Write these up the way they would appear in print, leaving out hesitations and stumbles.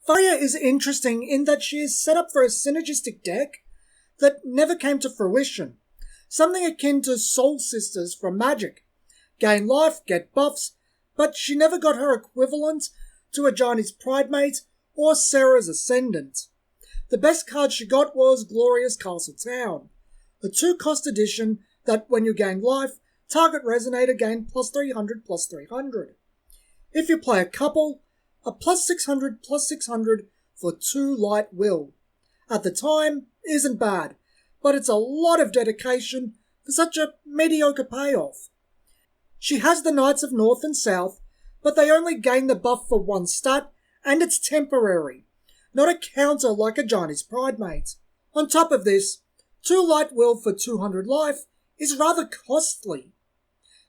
Faria is interesting in that she is set up for a synergistic deck that never came to fruition, something akin to Soul Sisters from Magic. Gain life, get buffs, but she never got her equivalent to Ajani's Pridemate or Sarah's Ascendant. The best card she got was Glorious Castle Town, a 2-cost addition that when you gain life, target Resonator gain +300/+300. If you play a couple, a +600/+600 for 2 Light Will. At the time, isn't bad, but it's a lot of dedication for such a mediocre payoff. She has the Knights of North and South, but they only gain the buff for 1 stat, and it's temporary, not a counter like Ajani's Pridemate. On top of this, 2 Light Will for 200 life is rather costly.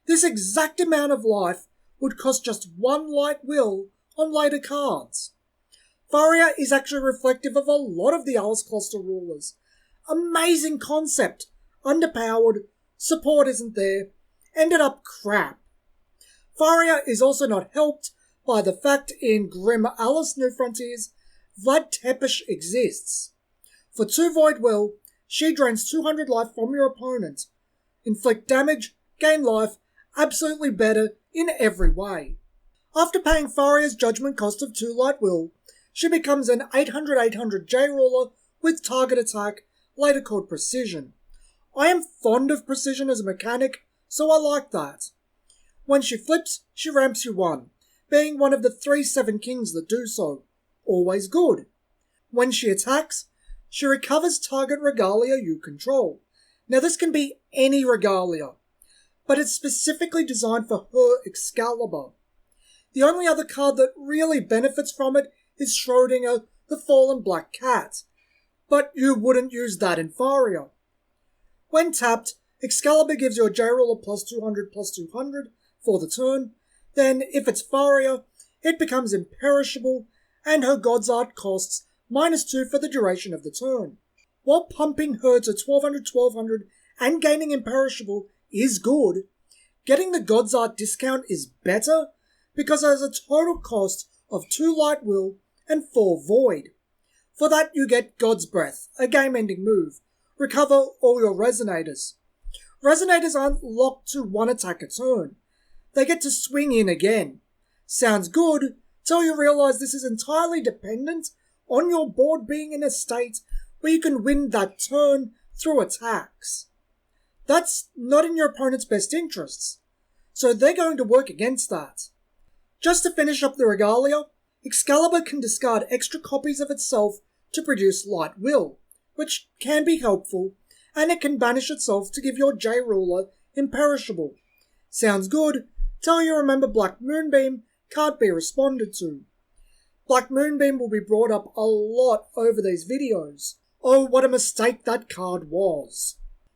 This exact amount of life would cost just 1 Light Will on later cards. Faria is actually reflective of a lot of the Alice Cluster rulers. Amazing concept, underpowered, support isn't there, ended up crap. Faria is also not helped by the fact in Grim Alice New Frontiers, Vlad Tepes exists. For 2 Void Will, she drains 200 life from your opponent. Inflict damage, gain life, absolutely better in every way. After paying Faria's judgment cost of 2 Light Will, she becomes an 800/800 J-Ruler with target attack, later called Precision. I am fond of Precision as a mechanic, so I like that. When she flips, she ramps you 1, being one of the 3 7 kings that do so. Always good. When she attacks, she recovers target regalia you control. Now this can be any regalia, but it's specifically designed for her Excalibur. The only other card that really benefits from it is Schrodinger, the Fallen Black Cat, but you wouldn't use that in Faria. When tapped, Excalibur gives your J-Ruler +200/+200 for the turn, then if it's Faria, it becomes imperishable, and her God's Art costs -2 for the duration of the turn. While pumping her to 1200/1200 and gaining imperishable is good, getting the God's Art discount is better because it has a total cost of 2 Light Will and 4 Void. For that you get God's Breath, a game-ending move. Recover all your Resonators. Resonators aren't locked to 1 attack a turn. They get to swing in again. Sounds good till you realise this is entirely dependent on your board being in a state where you can win that turn through attacks. That's not in your opponent's best interests, so they're going to work against that. Just to finish up the regalia, Excalibur can discard extra copies of itself to produce Light Will, which can be helpful, and it can banish itself to give your J-Ruler imperishable. Sounds good till you remember Black Moonbeam can't be responded to. Black Moonbeam will be brought up a lot over these videos. Oh, what a mistake that card was.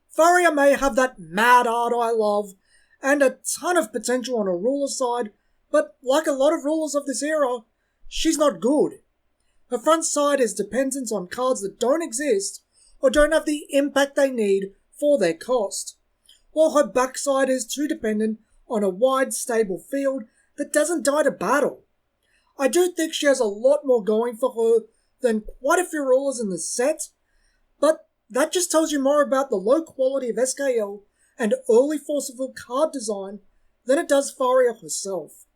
Faria may have that mad art I love, and a ton of potential on her ruler side, but like a lot of rulers of this era, she's not good. Her front side is dependent on cards that don't exist or don't have the impact they need for their cost, while her backside is too dependent on a wide, stable field that doesn't die to battle. I do think she has a lot more going for her than quite a few rulers in the set, but that just tells you more about the low quality of SKL and early Force of Will card design than it does Faria herself.